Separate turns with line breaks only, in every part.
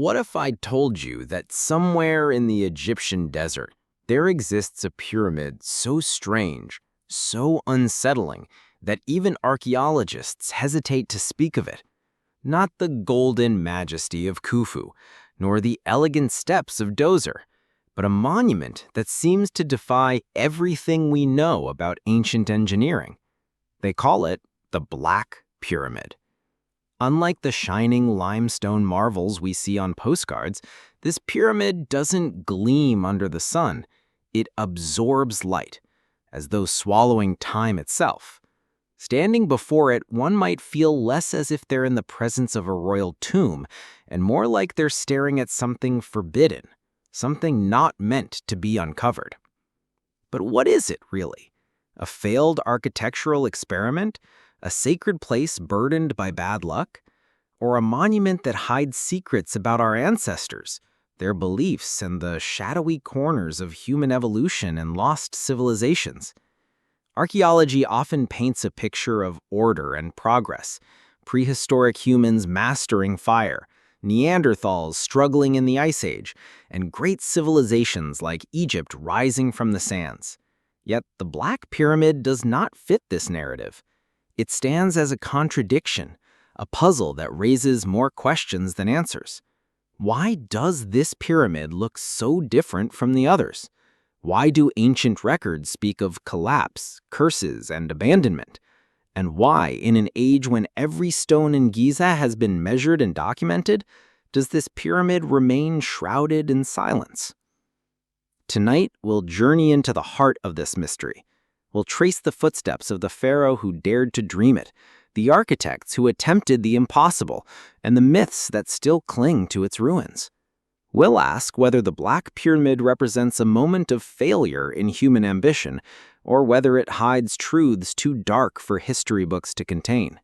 What if I told you that somewhere in the Egyptian desert, there exists a pyramid so strange, so unsettling, that even archaeologists hesitate to speak of it? Not the golden majesty of Khufu, nor the elegant steps of Djoser, but a monument that seems to defy everything we know about ancient engineering. They call it the Black Pyramid. Unlike the shining limestone marvels we see on postcards, this pyramid doesn't gleam under the sun. It absorbs light, as though swallowing time itself. Standing before it, one might feel less as if they're in the presence of a royal tomb, and more like they're staring at something forbidden, something not meant to be uncovered. But what is it, really? A failed architectural experiment? A sacred place burdened by bad luck? Or a monument that hides secrets about our ancestors, their beliefs, and the shadowy corners of human evolution and lost civilizations? Archaeology often paints a picture of order and progress, prehistoric humans mastering fire, Neanderthals struggling in the Ice Age, and great civilizations like Egypt rising from the sands. Yet the Black Pyramid does not fit this narrative. It stands as a contradiction, a puzzle that raises more questions than answers. Why does this pyramid look so different from the others? Why do ancient records speak of collapse, curses, and abandonment? And why, in an age when every stone in Giza has been measured and documented, does this pyramid remain shrouded in silence? Tonight, we'll journey into the heart of this mystery. We'll trace the footsteps of the pharaoh who dared to dream it, the architects who attempted the impossible, and the myths that still cling to its ruins. We'll ask whether the Black Pyramid represents a moment of failure in human ambition, or whether it hides truths too dark for history books to contain.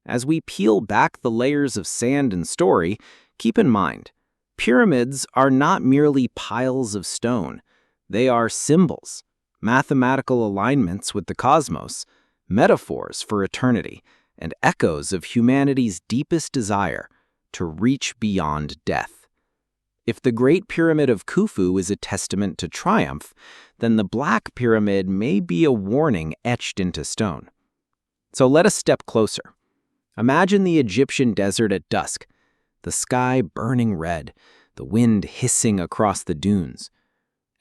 As we peel back the layers of sand and story, keep in mind, pyramids are not merely piles of stone. They are symbols, mathematical alignments with the cosmos, metaphors for eternity, and echoes of humanity's deepest desire to reach beyond death. If the Great Pyramid of Khufu is a testament to triumph, then the Black Pyramid may be a warning etched into stone. So let us step closer. Imagine the Egyptian desert at dusk, the sky burning red, the wind hissing across the dunes.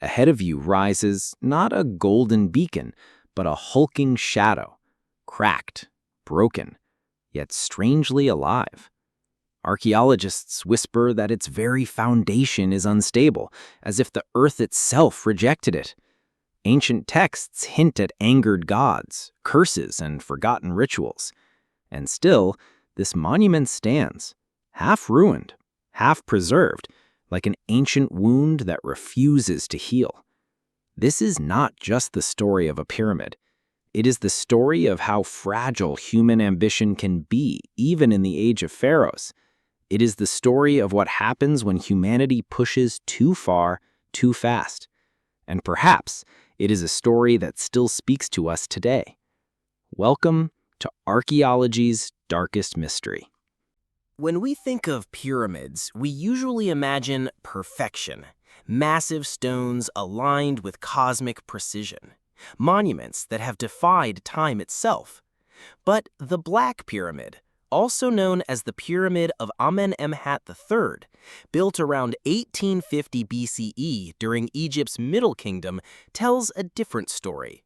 Ahead of you rises not a golden beacon, but a hulking shadow, cracked, broken, yet strangely alive. Archaeologists whisper that its very foundation is unstable, as if the earth itself rejected it. Ancient texts hint at angered gods, curses, and forgotten rituals. And still, this monument stands, half ruined, half preserved, like an ancient wound that refuses to heal. This is not just the story of a pyramid. It is the story of how fragile human ambition can be, even in the age of pharaohs. It is the story of what happens when humanity pushes too far, too fast. And perhaps it is a story that still speaks to us today. Welcome to Archaeology's Darkest Mystery.
When we think of pyramids, we usually imagine perfection, massive stones aligned with cosmic precision, monuments that have defied time itself. But the Black Pyramid, also known as the Pyramid of Amenemhat III, built around 1850 BCE during Egypt's Middle Kingdom, tells a different story.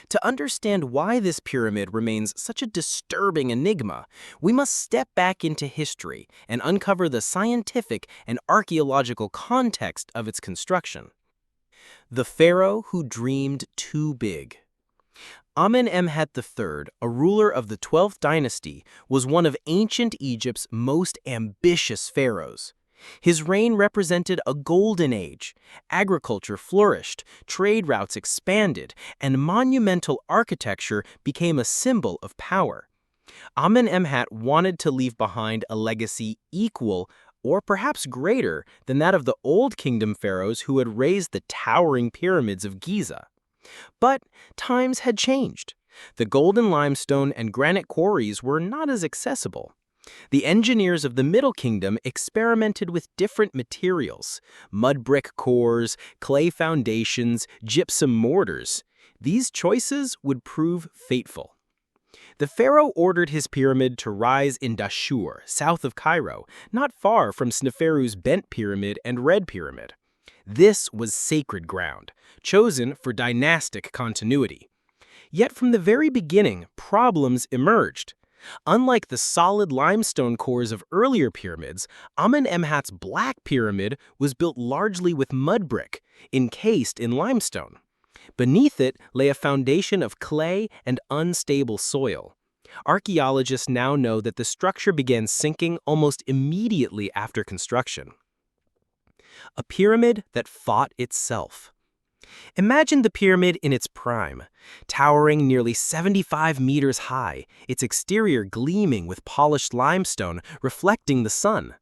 To understand why this pyramid remains such a disturbing enigma, we must step back into history and uncover the scientific and archaeological context of its construction. The pharaoh who dreamed too big. Amenemhat III, a ruler of the 12th dynasty, was one of ancient Egypt's most ambitious pharaohs. His reign represented a golden age. Agriculture flourished, trade routes expanded, and monumental architecture became a symbol of power. Amenemhat wanted to leave behind a legacy equal or perhaps greater than that of the Old Kingdom pharaohs who had raised the towering pyramids of Giza. But times had changed. The golden limestone and granite quarries were not as accessible. The engineers of the Middle Kingdom experimented with different materials: mud brick cores, clay foundations, gypsum mortars. These choices would prove fateful. The pharaoh ordered his pyramid to rise in Dashur, south of Cairo, not far from Sneferu's Bent Pyramid and Red Pyramid. This was sacred ground, chosen for dynastic continuity. Yet from the very beginning, problems emerged. Unlike the solid limestone cores of earlier pyramids, Amenemhat's Black Pyramid was built largely with mud brick, encased in limestone. Beneath it lay a foundation of clay and unstable soil. Archaeologists now know that the structure began sinking almost immediately after construction. A pyramid that fought itself. Imagine the pyramid in its prime, towering nearly 75 meters high, its exterior gleaming with polished limestone reflecting the sun.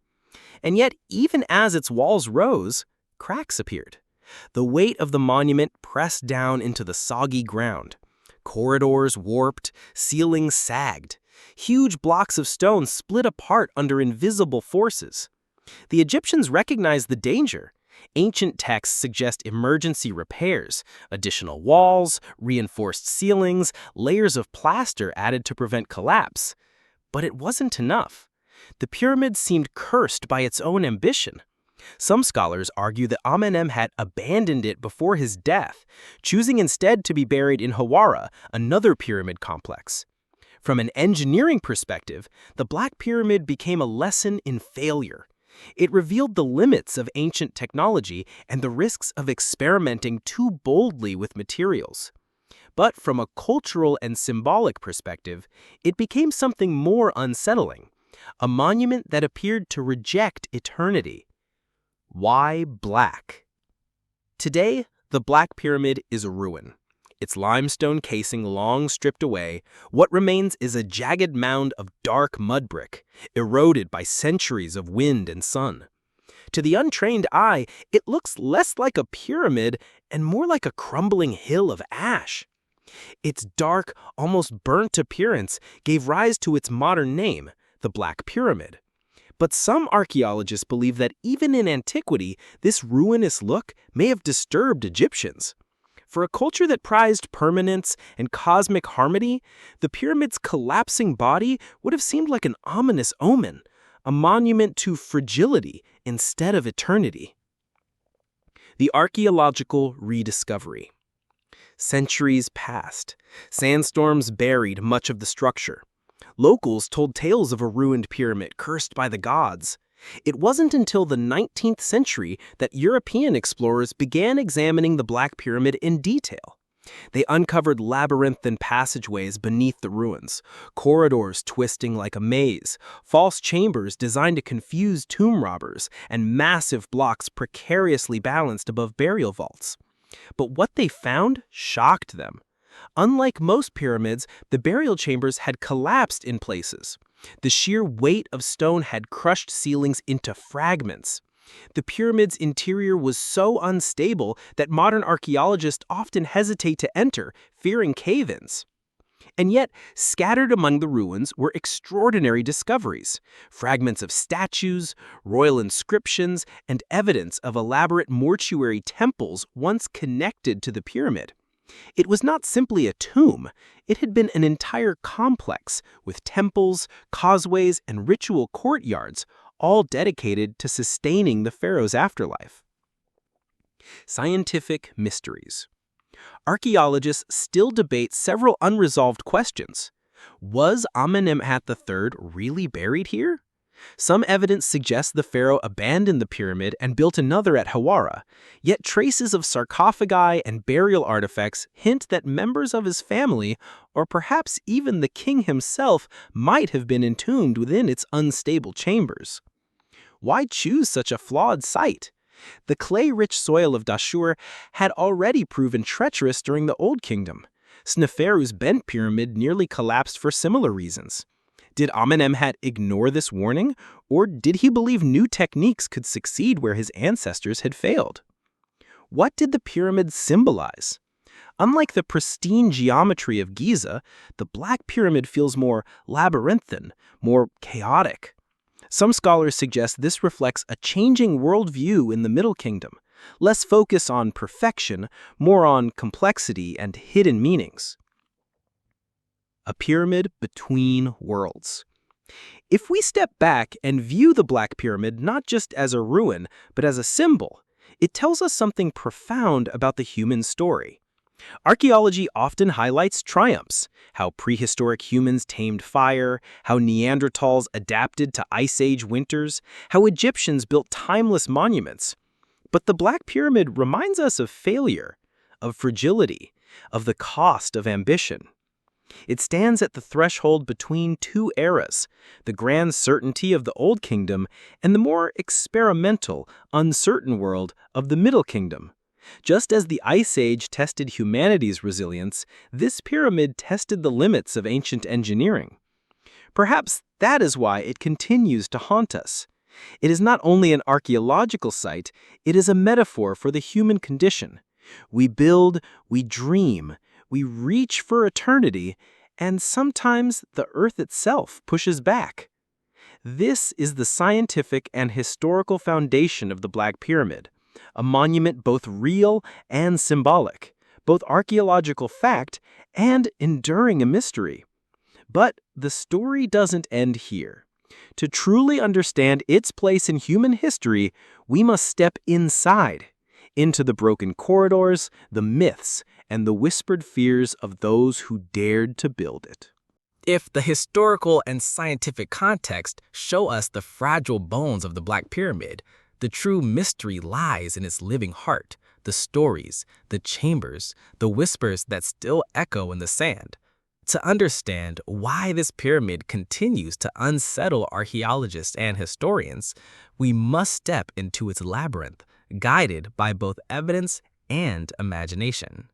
And yet, even as its walls rose, cracks appeared. The weight of the monument pressed down into the soggy ground. Corridors warped, ceilings sagged. Huge blocks of stone split apart under invisible forces. The Egyptians recognized the danger. Ancient texts suggest emergency repairs, additional walls, reinforced ceilings, layers of plaster added to prevent collapse. But it wasn't enough. The pyramid seemed cursed by its own ambition. Some scholars argue that Amenemhat abandoned it before his death, choosing instead to be buried in Hawara, another pyramid complex. From an engineering perspective, the Black Pyramid became a lesson in failure. It revealed the limits of ancient technology and the risks of experimenting too boldly with materials. But from a cultural and symbolic perspective, it became something more unsettling, a monument that appeared to reject eternity. Why black? Today, the Black Pyramid is a ruin. Its limestone casing long stripped away, what remains is a jagged mound of dark mud brick, eroded by centuries of wind and sun. To the untrained eye, it looks less like a pyramid and more like a crumbling hill of ash. Its dark, almost burnt appearance gave rise to its modern name, the Black Pyramid. But some archaeologists believe that even in antiquity, this ruinous look may have disturbed Egyptians. For a culture that prized permanence and cosmic harmony, the pyramid's collapsing body would have seemed like an ominous omen, a monument to fragility instead of eternity. The archaeological rediscovery. Centuries passed. Sandstorms buried much of the structure. Locals told tales of a ruined pyramid cursed by the gods. It wasn't until the 19th century that European explorers began examining the Black Pyramid in detail. They uncovered labyrinthine passageways beneath the ruins, corridors twisting like a maze, false chambers designed to confuse tomb robbers, and massive blocks precariously balanced above burial vaults. But what they found shocked them. Unlike most pyramids, the burial chambers had collapsed in places. The sheer weight of stone had crushed ceilings into fragments. The pyramid's interior was so unstable that modern archaeologists often hesitate to enter, fearing cave-ins. And yet, scattered among the ruins were extraordinary discoveries: fragments of statues, royal inscriptions, and evidence of elaborate mortuary temples once connected to the pyramid. It was not simply a tomb, it had been an entire complex with temples, causeways, and ritual courtyards, all dedicated to sustaining the pharaoh's afterlife. Scientific mysteries. Archaeologists still debate several unresolved questions. Was Amenemhat III really buried here? Some evidence suggests the pharaoh abandoned the pyramid and built another at Hawara, yet traces of sarcophagi and burial artifacts hint that members of his family, or perhaps even the king himself, might have been entombed within its unstable chambers. Why choose such a flawed site? The clay-rich soil of Dashur had already proven treacherous during the Old Kingdom. Sneferu's Bent Pyramid nearly collapsed for similar reasons. Did Amenemhat ignore this warning, or did he believe new techniques could succeed where his ancestors had failed? What did the pyramids symbolize? Unlike the pristine geometry of Giza, the Black Pyramid feels more labyrinthine, more chaotic. Some scholars suggest this reflects a changing worldview in the Middle Kingdom, less focus on perfection, more on complexity and hidden meanings. A pyramid between worlds. If we step back and view the Black Pyramid not just as a ruin, but as a symbol, it tells us something profound about the human story. Archaeology often highlights triumphs, how prehistoric humans tamed fire, how Neanderthals adapted to Ice Age winters, how Egyptians built timeless monuments. But the Black Pyramid reminds us of failure, of fragility, of the cost of ambition. It stands at the threshold between two eras, the grand certainty of the Old Kingdom and the more experimental, uncertain world of the Middle Kingdom. Just as the Ice Age tested humanity's resilience, this pyramid tested the limits of ancient engineering. Perhaps that is why it continues to haunt us. It is not only an archaeological site, it is a metaphor for the human condition. We build, we dream, we reach for eternity, and sometimes the Earth itself pushes back. This is the scientific and historical foundation of the Black Pyramid, a monument both real and symbolic, both archaeological fact and enduring a mystery. But the story doesn't end here. To truly understand its place in human history, we must step inside, into the broken corridors, the myths, and the whispered fears of those who dared to build it.
If the historical and scientific context show us the fragile bones of the Black Pyramid, the true mystery lies in its living heart, the stories, the chambers, the whispers that still echo in the sand. To understand why this pyramid continues to unsettle archaeologists and historians, we must step into its labyrinth, guided by both evidence and imagination.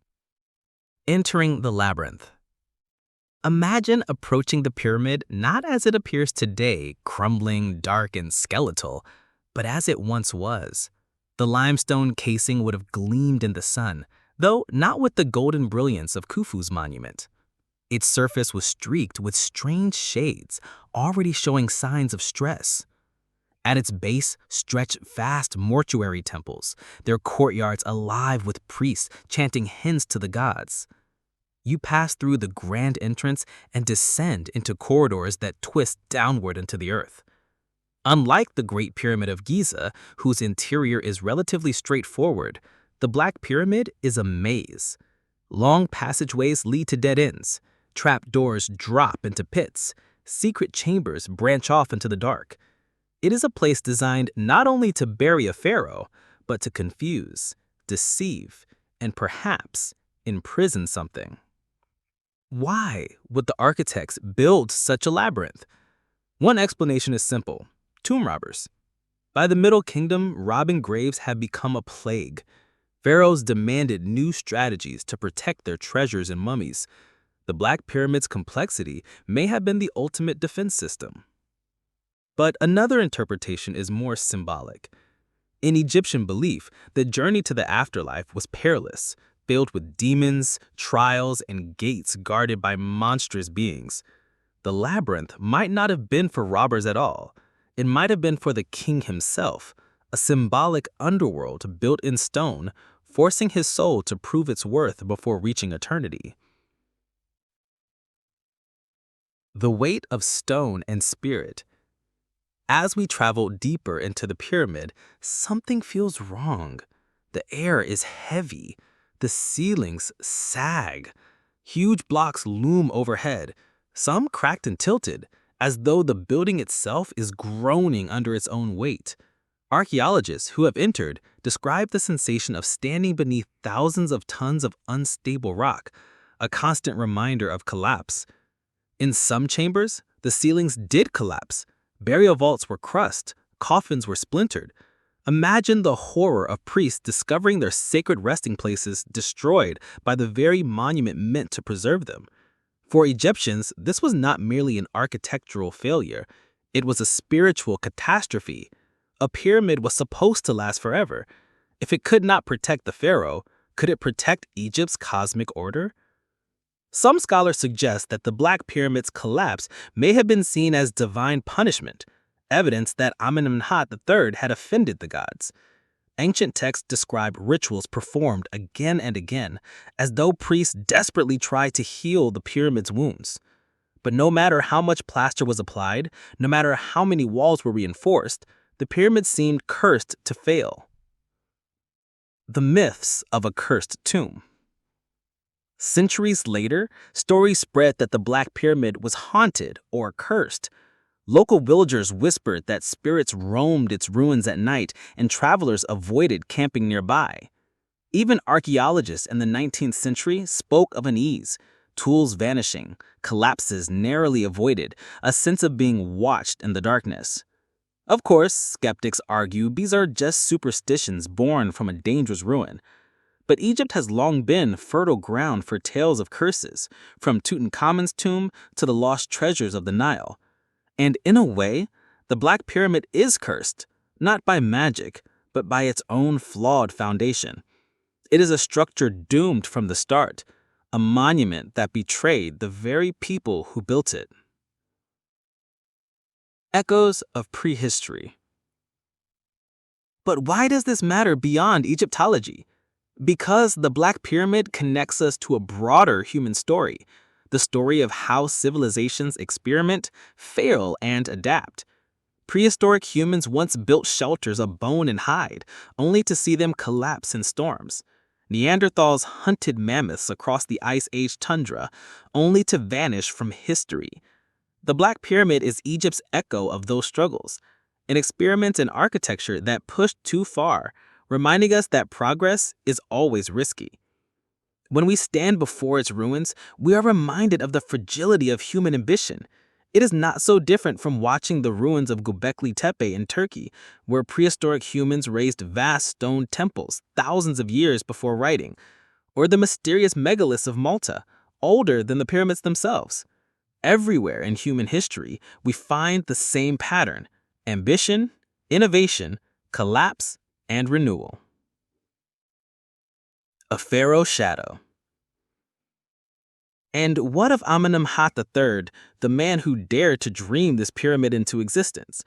Entering the labyrinth. Imagine approaching the pyramid not as it appears today, crumbling, dark, and skeletal, but as it once was. The limestone casing would have gleamed in the sun, though not with the golden brilliance of Khufu's monument. Its surface was streaked with strange shades, already showing signs of stress. At its base stretched vast mortuary temples, their courtyards alive with priests chanting hymns to the gods. You pass through the grand entrance and descend into corridors that twist downward into the earth. Unlike the Great Pyramid of Giza, whose interior is relatively straightforward, the Black Pyramid is a maze. Long passageways lead to dead ends. Trap doors drop into pits. Secret chambers branch off into the dark. It is a place designed not only to bury a pharaoh, but to confuse, deceive, and perhaps imprison something. Why would the architects build such a labyrinth? One explanation is simple: tomb robbers. By the Middle Kingdom, robbing graves had become a plague. Pharaohs demanded new strategies to protect their treasures and mummies. The Black Pyramid's complexity may have been the ultimate defense system. But another interpretation is more symbolic. In Egyptian belief, the journey to the afterlife was perilous, filled with demons, trials, and gates guarded by monstrous beings. The labyrinth might not have been for robbers at all. It might have been for the king himself, a symbolic underworld built in stone, forcing his soul to prove its worth before reaching eternity. The weight of stone and spirit. As we travel deeper into the pyramid, something feels wrong. The air is heavy. The ceilings sag. Huge blocks loom overhead, some cracked and tilted, as though the building itself is groaning under its own weight. Archaeologists who have entered describe the sensation of standing beneath thousands of tons of unstable rock, a constant reminder of collapse. In some chambers, the ceilings did collapse. Burial vaults were crushed, coffins were splintered. Imagine the horror of priests discovering their sacred resting places destroyed by the very monument meant to preserve them. For Egyptians, this was not merely an architectural failure. It was a spiritual catastrophe. A pyramid was supposed to last forever. If it could not protect the pharaoh, Could it protect Egypt's cosmic order? Some scholars suggest that the Black Pyramid's collapse may have been seen as divine punishment, evidence that Amenemhat III had offended the gods. Ancient texts describe rituals performed again and again, as though priests desperately tried to heal the pyramid's wounds. But no matter how much plaster was applied, no matter how many walls were reinforced, the pyramid seemed cursed to fail. The myths of a cursed tomb. Centuries later, stories spread that the Black Pyramid was haunted or cursed. Local villagers whispered that spirits roamed its ruins at night and travelers avoided camping nearby. Even archaeologists in the 19th century spoke of unease, tools vanishing, collapses narrowly avoided, a sense of being watched in the darkness. Of course, skeptics argue these are just superstitions born from a dangerous ruin. But Egypt has long been fertile ground for tales of curses, from Tutankhamun's tomb to the lost treasures of the Nile. And in a way, the Black Pyramid is cursed, not by magic, but by its own flawed foundation. It is a structure doomed from the start, a monument that betrayed the very people who built it. Echoes of prehistory. But why does this matter beyond Egyptology? Because the Black Pyramid connects us to a broader human story, the story of how civilizations experiment, fail, and adapt. Prehistoric humans once built shelters of bone and hide, only to see them collapse in storms. Neanderthals hunted mammoths across the Ice Age tundra, only to vanish from history. The Black Pyramid is Egypt's echo of those struggles, an experiment in architecture that pushed too far, reminding us that progress is always risky. When we stand before its ruins, we are reminded of the fragility of human ambition. It is not so different from watching the ruins of Göbekli Tepe in Turkey, where prehistoric humans raised vast stone temples thousands of years before writing, or the mysterious megaliths of Malta, older than the pyramids themselves. Everywhere in human history, we find the same pattern: ambition, innovation, collapse, and renewal. A pharaoh's shadow. And what of Amenemhat III, the man who dared to dream this pyramid into existence?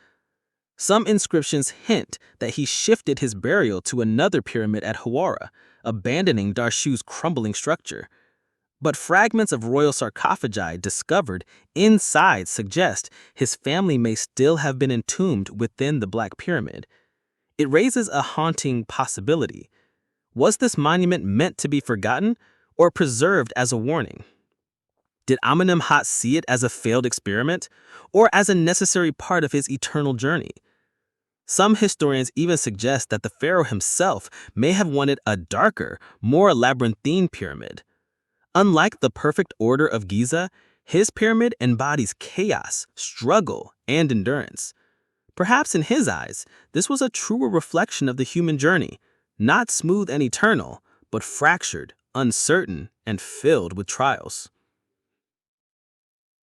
Some inscriptions hint that he shifted his burial to another pyramid at Hawara, abandoning Darshu's crumbling structure. But fragments of royal sarcophagi discovered inside suggest his family may still have been entombed within the Black Pyramid. It raises a haunting possibility. Was this monument meant to be forgotten or preserved as a warning? Did Amenemhat see it as a failed experiment or as a necessary part of his eternal journey? Some historians even suggest that the pharaoh himself may have wanted a darker, more labyrinthine pyramid. Unlike the perfect order of Giza, his pyramid embodies chaos, struggle, and endurance. Perhaps in his eyes, this was a truer reflection of the human journey, not smooth and eternal, but fractured, uncertain, and filled with trials.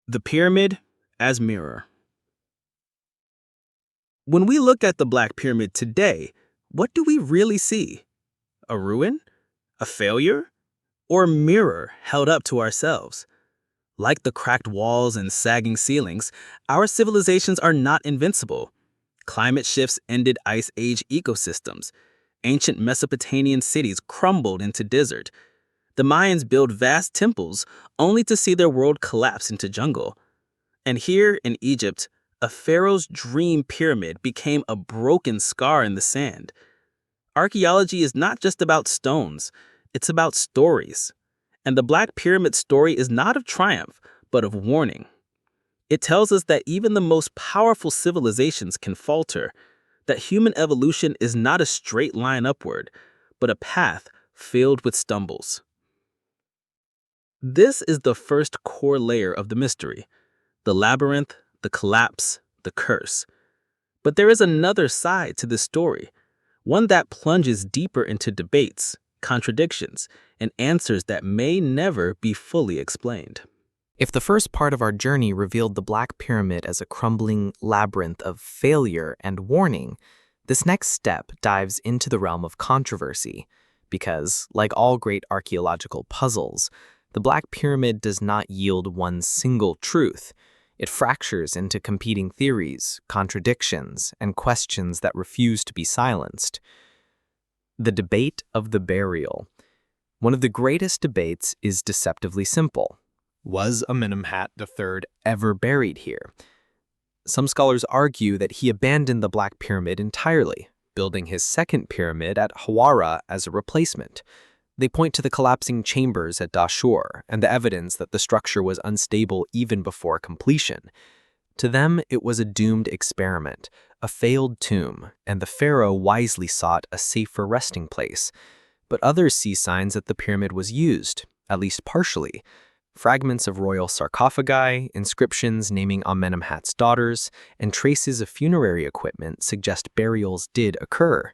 The pyramid as mirror. When we look at the Black Pyramid today, what do we really see? A ruin? A failure? Or a mirror held up to ourselves? Like the cracked walls and sagging ceilings, our civilizations are not invincible. Climate shifts ended Ice Age ecosystems. Ancient Mesopotamian cities crumbled into desert. The Mayans built vast temples only to see their world collapse into jungle. And here in Egypt, a pharaoh's dream pyramid became a broken scar in the sand. Archaeology is not just about stones, it's about stories. And the Black Pyramid story is not of triumph, but of warning. It tells us that even the most powerful civilizations can falter, that human evolution is not a straight line upward, but a path filled with stumbles. This is the first core layer of the mystery: the labyrinth, the collapse, the curse. But there is another side to this story, one that plunges deeper into debates, contradictions, and answers that may never be fully explained.
If the first part of our journey revealed the Black Pyramid as a crumbling labyrinth of failure and warning, this next step dives into the realm of controversy, because, like all great archaeological puzzles, the Black Pyramid does not yield one single truth. It fractures into competing theories, contradictions, and questions that refuse to be silenced. The debate of the burial. One of the greatest debates is deceptively simple. Was Amenemhat III ever buried here? Some scholars argue that he abandoned the Black Pyramid entirely, building his second pyramid at Hawara as a replacement. They point to the collapsing chambers at Dashur and the evidence that the structure was unstable even before completion. To them, it was a doomed experiment, a failed tomb, and the pharaoh wisely sought a safer resting place. But others see signs that the pyramid was used, at least partially. Fragments of royal sarcophagi, inscriptions naming Amenemhat's daughters, and traces of funerary equipment suggest burials did occur.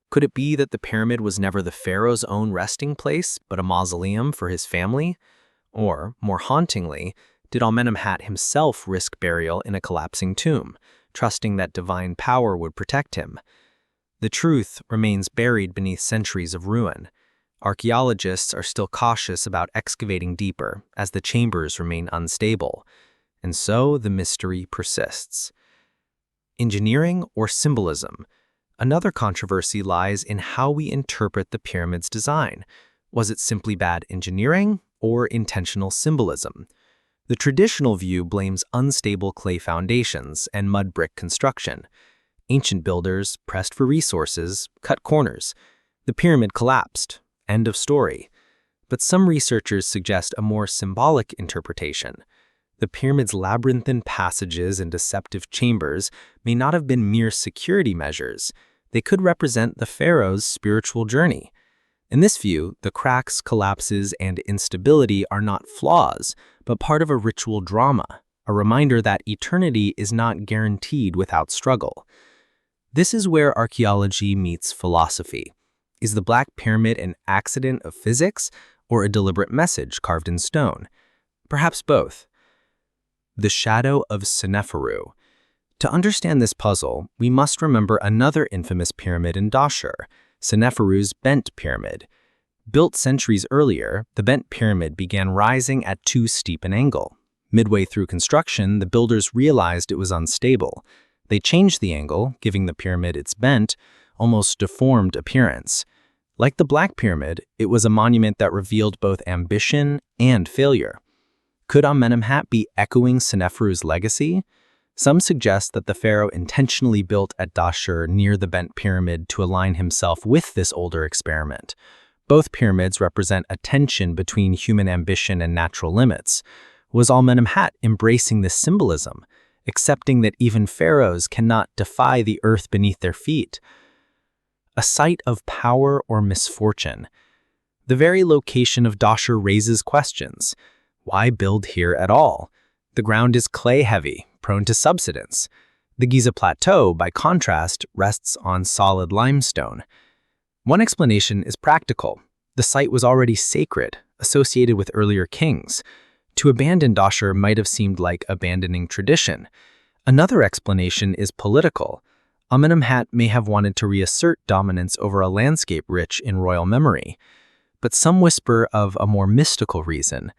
Could it be that the pyramid was never the pharaoh's own resting place, but a mausoleum for his family? Or, more hauntingly, did Amenemhat himself risk burial in a collapsing tomb, trusting that divine power would protect him? The truth remains buried beneath centuries of ruin. Archaeologists are still cautious about excavating deeper as the chambers remain unstable, and so the mystery persists. Engineering or symbolism? Another controversy lies in how we interpret the pyramid's design. Was it simply bad engineering or intentional symbolism? The traditional view blames unstable clay foundations and mud brick construction. Ancient builders, pressed for resources, cut corners. The pyramid collapsed. End of story. But some researchers suggest a more symbolic interpretation. The pyramid's labyrinthine passages and deceptive chambers may not have been mere security measures. They could represent the pharaoh's spiritual journey. In this view, the cracks, collapses, and instability are not flaws, but part of a ritual drama, a reminder that eternity is not guaranteed without struggle. This is where archaeology meets philosophy. Is the Black Pyramid an accident of physics or a deliberate message carved in stone? Perhaps both. The shadow of Seneferu. To understand this puzzle, we must remember another infamous pyramid in Dashur, Seneferu's Bent Pyramid. Built centuries earlier, the Bent Pyramid began rising at too steep an angle. Midway through construction, the builders realized it was unstable. They changed the angle, giving the pyramid its bent, almost deformed appearance. Like the Black Pyramid, it was a monument that revealed both ambition and failure. Could Amenemhat be echoing Seneferu's legacy? Some suggest that the pharaoh intentionally built at Dashur near the Bent Pyramid to align himself with this older experiment. Both pyramids represent a tension between human ambition and natural limits. Was Amenemhat embracing this symbolism, accepting that even pharaohs cannot defy the earth beneath their feet? A site of power or misfortune? The very location of Dashur raises questions. Why build here at all? The ground is clay-heavy, prone to subsidence. The Giza Plateau, by contrast, rests on solid limestone. One explanation is practical. The site was already sacred, associated with earlier kings. To abandon Dashur might have seemed like abandoning tradition. Another explanation is political. Amenemhat may have wanted to reassert dominance over a landscape rich in royal memory. But some whisper of a more mystical reason.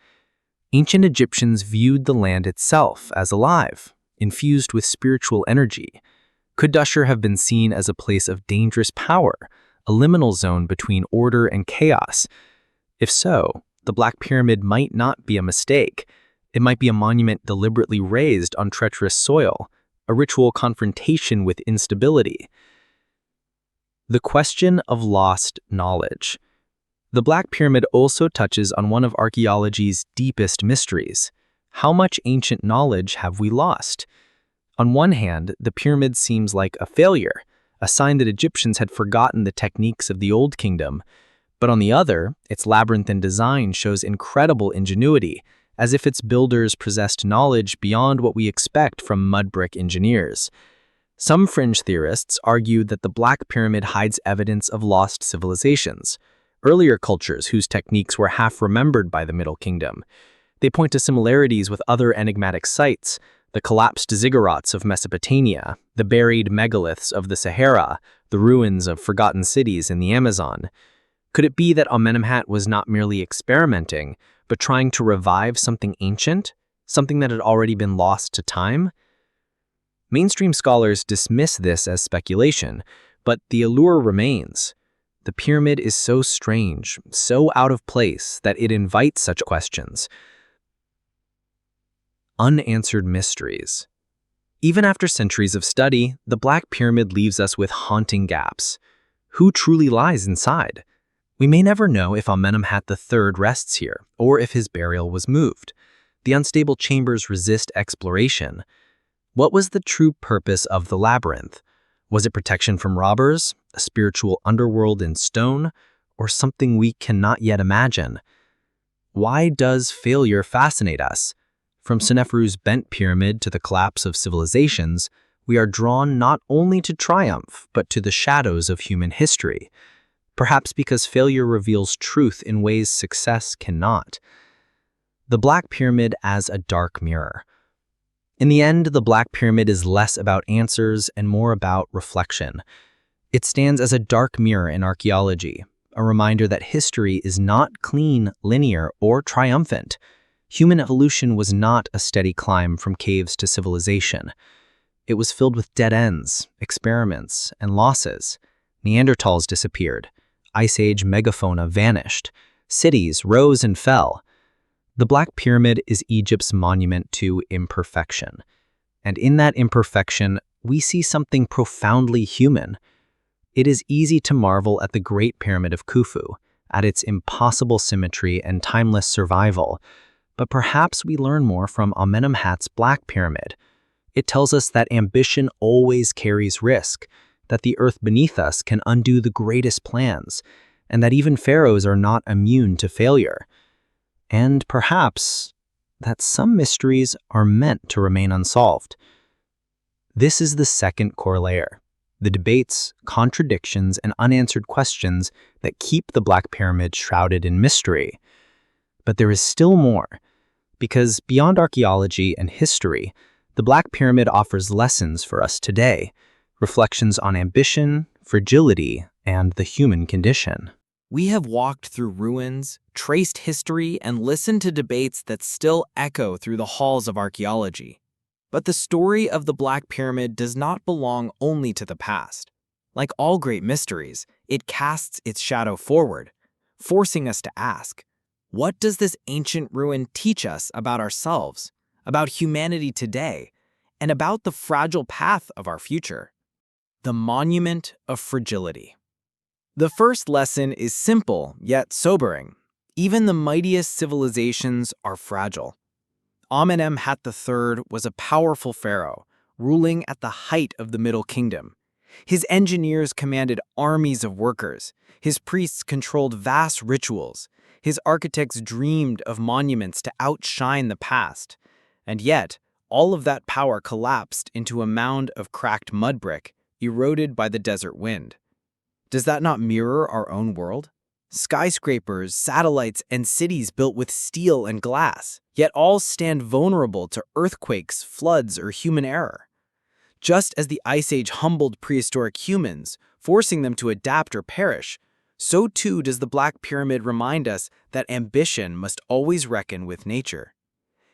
Ancient Egyptians viewed the land itself as alive, infused with spiritual energy. Could Dashur have been seen as a place of dangerous power, a liminal zone between order and chaos? If so, the Black Pyramid might not be a mistake. It might be a monument deliberately raised on treacherous soil, a ritual confrontation with instability. The question of lost knowledge. The Black Pyramid also touches on one of archaeology's deepest mysteries. How much ancient knowledge have we lost? On one hand, the pyramid seems like a failure, a sign that Egyptians had forgotten the techniques of the Old Kingdom. But on the other, its labyrinthine design shows incredible ingenuity, as if its builders possessed knowledge beyond what we expect from mud brick engineers. Some fringe theorists argued that the Black Pyramid hides evidence of lost civilizations, earlier cultures whose techniques were half remembered by the Middle Kingdom. They point to similarities with other enigmatic sites, the collapsed ziggurats of Mesopotamia, the buried megaliths of the Sahara, the ruins of forgotten cities in the Amazon. Could it be that Amenemhat was not merely experimenting, but trying to revive something ancient, something that had already been lost to time? Mainstream scholars dismiss this as speculation, but the allure remains. The pyramid is so strange, so out of place, that it invites such questions. Unanswered mysteries. Even after centuries of study, the Black Pyramid leaves us with haunting gaps. Who truly lies inside? We may never know if Amenemhat III rests here, or if his burial was moved. The unstable chambers resist exploration. What was the true purpose of the labyrinth? Was it protection from robbers, a spiritual underworld in stone, or something we cannot yet imagine? Why does failure fascinate us? From Seneferu's bent pyramid to the collapse of civilizations, we are drawn not only to triumph, but to the shadows of human history. Perhaps because failure reveals truth in ways success cannot. The Black Pyramid as a dark mirror. In the end, the Black Pyramid is less about answers and more about reflection. It stands as a dark mirror in archaeology, a reminder that history is not clean, linear, or triumphant. Human evolution was not a steady climb from caves to civilization. It was filled with dead ends, experiments, and losses. Neanderthals disappeared. Ice Age megafauna vanished. Cities rose and fell. The Black Pyramid is Egypt's monument to imperfection. And in that imperfection, we see something profoundly human. It is easy to marvel at the Great Pyramid of Khufu, at its impossible symmetry and timeless survival. But perhaps we learn more from Amenemhat's Black Pyramid. It tells us that ambition always carries risk, that the earth beneath us can undo the greatest plans, and that even pharaohs are not immune to failure. And perhaps that some mysteries are meant to remain unsolved. This is the second core layer, the debates, contradictions, and unanswered questions that keep the Black Pyramid shrouded in mystery. But there is still more, because beyond archaeology and history, the Black Pyramid offers lessons for us today, reflections on ambition, fragility, and the human condition.
We have walked through ruins, traced history, and listened to debates that still echo through the halls of archaeology. But the story of the Black Pyramid does not belong only to the past. Like all great mysteries, it casts its shadow forward, forcing us to ask, what does this ancient ruin teach us about ourselves, about humanity today, and about the fragile path of our future? The Monument of Fragility. The first lesson is simple yet sobering. Even the mightiest civilizations are fragile. Amenemhat III was a powerful pharaoh, ruling at the height of the Middle Kingdom. His engineers commanded armies of workers. His priests controlled vast rituals. His architects dreamed of monuments to outshine the past. And yet, all of that power collapsed into a mound of cracked mud brick, eroded by the desert wind. Does that not mirror our own world? Skyscrapers, satellites, and cities built with steel and glass, yet all stand vulnerable to earthquakes, floods, or human error. Just as the Ice Age humbled prehistoric humans, forcing them to adapt or perish, so too does the Black Pyramid remind us that ambition must always reckon with nature.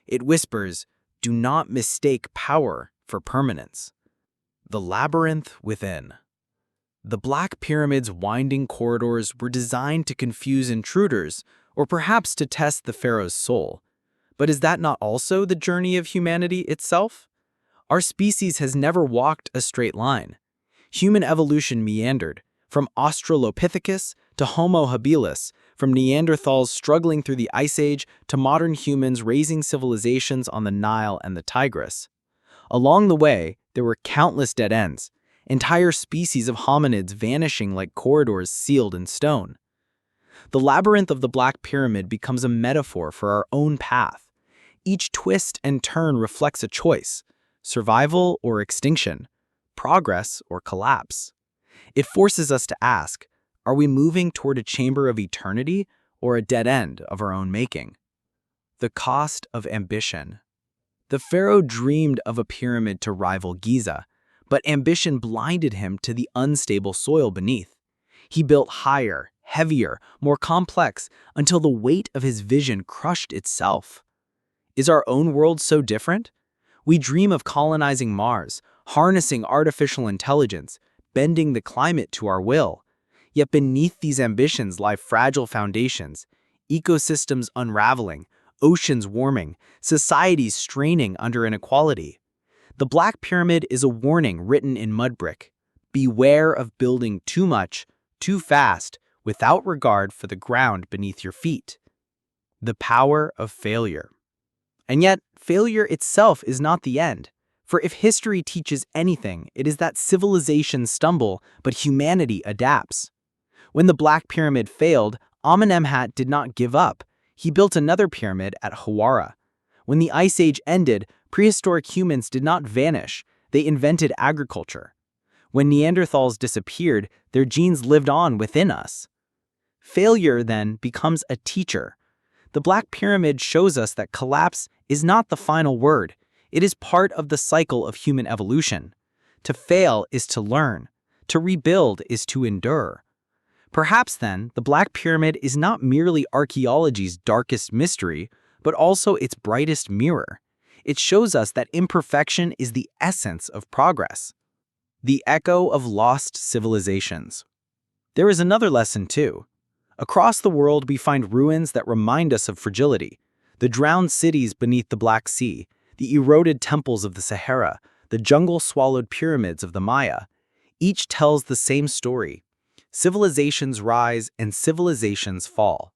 It whispers, do not mistake power for permanence. The labyrinth within. The Black Pyramid's winding corridors were designed to confuse intruders, or perhaps to test the pharaoh's soul. But is that not also the journey of humanity itself? Our species has never walked a straight line. Human evolution meandered, from Australopithecus to Homo habilis, from Neanderthals struggling through the Ice Age to modern humans raising civilizations on the Nile and the Tigris. Along the way, there were countless dead ends, entire species of hominids vanishing like corridors sealed in stone. The labyrinth of the Black Pyramid becomes a metaphor for our own path. Each twist and turn reflects a choice: survival or extinction, progress or collapse. It forces us to ask, are we moving toward a chamber of eternity or a dead end of our own making? The cost of ambition. The pharaoh dreamed of a pyramid to rival Giza, but ambition blinded him to the unstable soil beneath. He built higher,
heavier, more complex, until the weight of his vision crushed itself. Is our own world so different? We dream of colonizing Mars, harnessing artificial intelligence, bending the climate to our will. Yet beneath these ambitions lie fragile foundations, ecosystems unraveling, oceans warming, societies straining under inequality. The Black Pyramid is a warning written in mud brick. Beware of building too much, too fast, without regard for the ground beneath your feet. The power of failure. And yet, failure itself is not the end. For if history teaches anything, it is that civilizations stumble, but humanity adapts. When the Black Pyramid failed, Amenemhat did not give up. He built another pyramid at Hawara. When the Ice Age ended, prehistoric humans did not vanish. They invented agriculture. When Neanderthals disappeared, their genes lived on within us. Failure, then, becomes a teacher. The Black Pyramid shows us that collapse is not the final word. It is part of the cycle of human evolution. To fail is to learn. To rebuild is to endure. Perhaps, then, the Black Pyramid is not merely archaeology's darkest mystery, but also its brightest mirror. It shows us that imperfection is the essence of progress. The echo of lost civilizations. There is another lesson, too. Across the world, we find ruins that remind us of fragility. The drowned cities beneath the Black Sea, the eroded temples of the Sahara, the jungle-swallowed pyramids of the Maya. Each tells the same story. Civilizations rise and civilizations fall.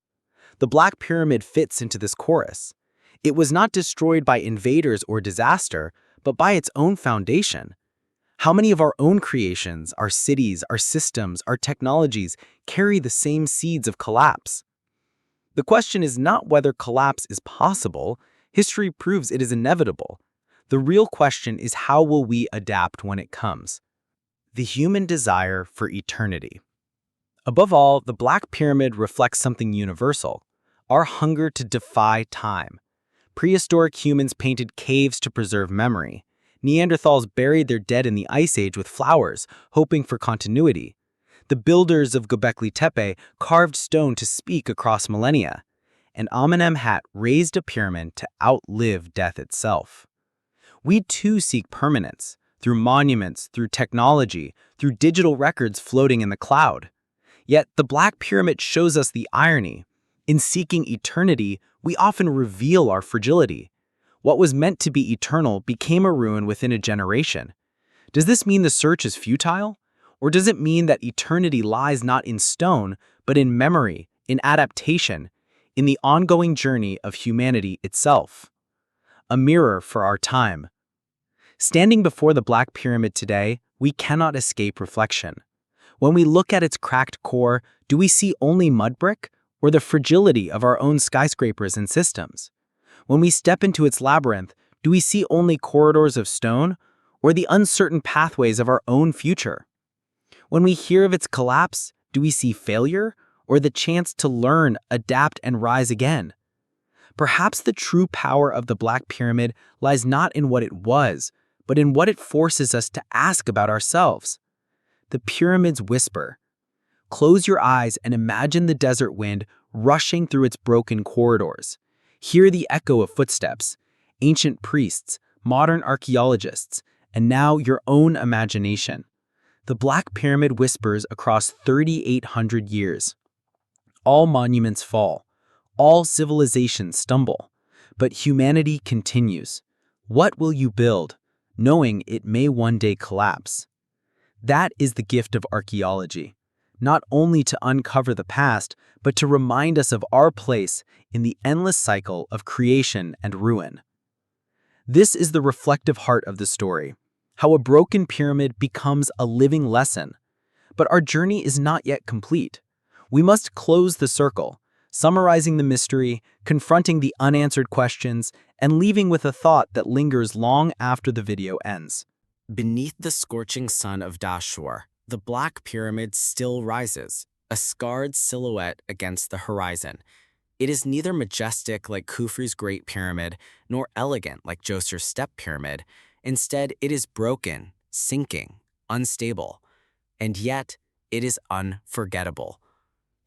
The Black Pyramid fits into this chorus. It was not destroyed by invaders or disaster, but by its own foundation. How many of our own creations, our cities, our systems, our technologies, carry the same seeds of collapse? The question is not whether collapse is possible. History proves it is inevitable. The real question is how will we adapt when it comes? The human desire for eternity. Above all, the Black Pyramid reflects something universal, our hunger to defy time. Prehistoric humans painted caves to preserve memory. Neanderthals buried their dead in the Ice Age with flowers, hoping for continuity. The builders of Göbekli Tepe carved stone to speak across millennia. And Amenemhat raised a pyramid to outlive death itself. We too seek permanence, through monuments, through technology, through digital records floating in the cloud. Yet the Black Pyramid shows us the irony. In seeking eternity, we often reveal our fragility. What was meant to be eternal became a ruin within a generation. Does this mean the search is futile? Or does it mean that eternity lies not in stone, but in memory, in adaptation, in the ongoing journey of humanity itself? A mirror for our time. Standing before the Black Pyramid today, we cannot escape reflection. When we look at its cracked core, do we see only mud brick or the fragility of our own skyscrapers and systems? When we step into its labyrinth, do we see only corridors of stone or the uncertain pathways of our own future? When we hear of its collapse, do we see failure or the chance to learn, adapt, and rise again? Perhaps the true power of the Black Pyramid lies not in what it was, but in what it forces us to ask about ourselves. The pyramid's whisper. Close your eyes and imagine the desert wind rushing through its broken corridors. Hear the echo of footsteps, ancient priests, modern archaeologists, and now your own imagination. The Black Pyramid whispers across 3,800 years. All monuments fall. All civilizations stumble. But humanity continues. What will you build, knowing it may one day collapse? That is the gift of archaeology, not only to uncover the past, but to remind us of our place in the endless cycle of creation and ruin. This is the reflective heart of the story, how a broken pyramid becomes a living lesson. But our journey is not yet complete. We must close the circle, summarizing the mystery, confronting the unanswered questions, and leaving with a thought that lingers long after the video ends.
Beneath the scorching sun of Dashur, the Black Pyramid still rises, a scarred silhouette against the horizon. It is neither majestic like Khufu's Great Pyramid, nor elegant like Djoser's Step Pyramid. Instead, it is broken, sinking, unstable. And yet, it is unforgettable.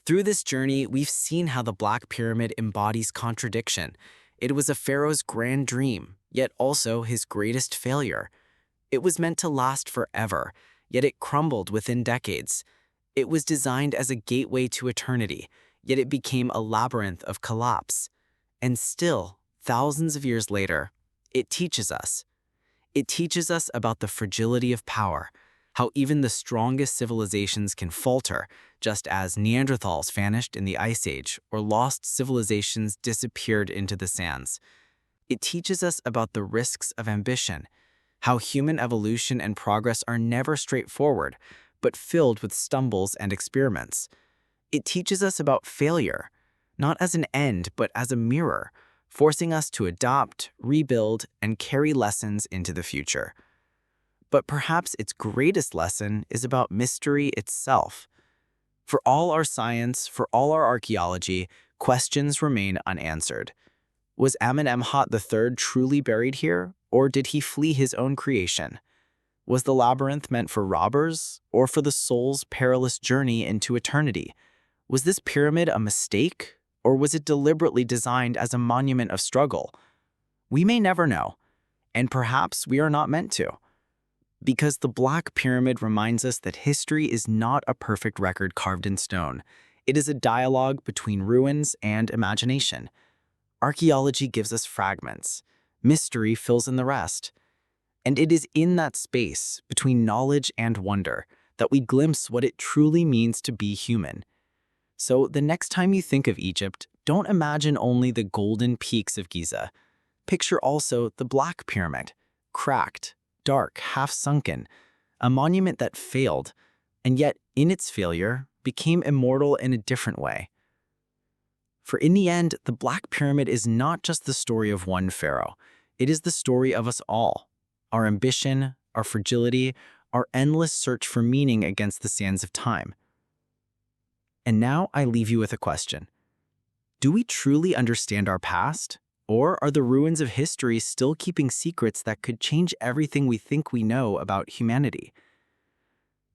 Through this journey, we've seen how the Black Pyramid embodies contradiction. It was a pharaoh's grand dream, yet also his greatest failure. It was meant to last forever, yet it crumbled within decades. It was designed as a gateway to eternity, yet it became a labyrinth of collapse. And still, thousands of years later, it teaches us. It teaches us about the fragility of power, how even the strongest civilizations can falter, just as Neanderthals vanished in the Ice Age or lost civilizations disappeared into the sands. It teaches us about the risks of ambition, how human evolution and progress are never straightforward, but filled with stumbles and experiments. It teaches us about failure, not as an end, but as a mirror, forcing us to adopt, rebuild, and carry lessons into the future. But perhaps its greatest lesson is about mystery itself. For all our science, for all our archaeology, questions remain unanswered. Was Amenemhat III truly buried here, or did he flee his own creation? Was the labyrinth meant for robbers, or for the soul's perilous journey into eternity? Was this pyramid a mistake, or was it deliberately designed as a monument of struggle? We may never know, and perhaps we are not meant to. Because the Black Pyramid reminds us that history is not a perfect record carved in stone. It is a dialogue between ruins and imagination. Archaeology gives us fragments. Mystery fills in the rest. And it is in that space, between knowledge and wonder, that we glimpse what it truly means to be human. So the next time you think of Egypt, don't imagine only the golden peaks of Giza. Picture also the Black Pyramid, cracked, dark, half-sunken, a monument that failed, and yet in its failure became immortal in a different way. For in the end, the Black Pyramid is not just the story of one pharaoh. It is the story of us all. Our ambition, our fragility, our endless search for meaning against the sands of time. And now I leave you with a question. Do we truly understand our past? Or are the ruins of history still keeping secrets that could change everything we think we know about humanity?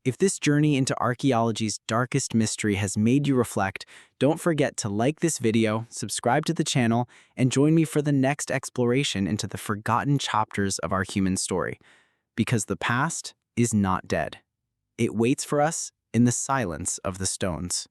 If this journey into archaeology's darkest mystery has made you reflect, don't forget to like this video, subscribe to the channel, and join me for the next exploration into the forgotten chapters of our human story. Because the past is not dead. It waits for us in the silence of the stones.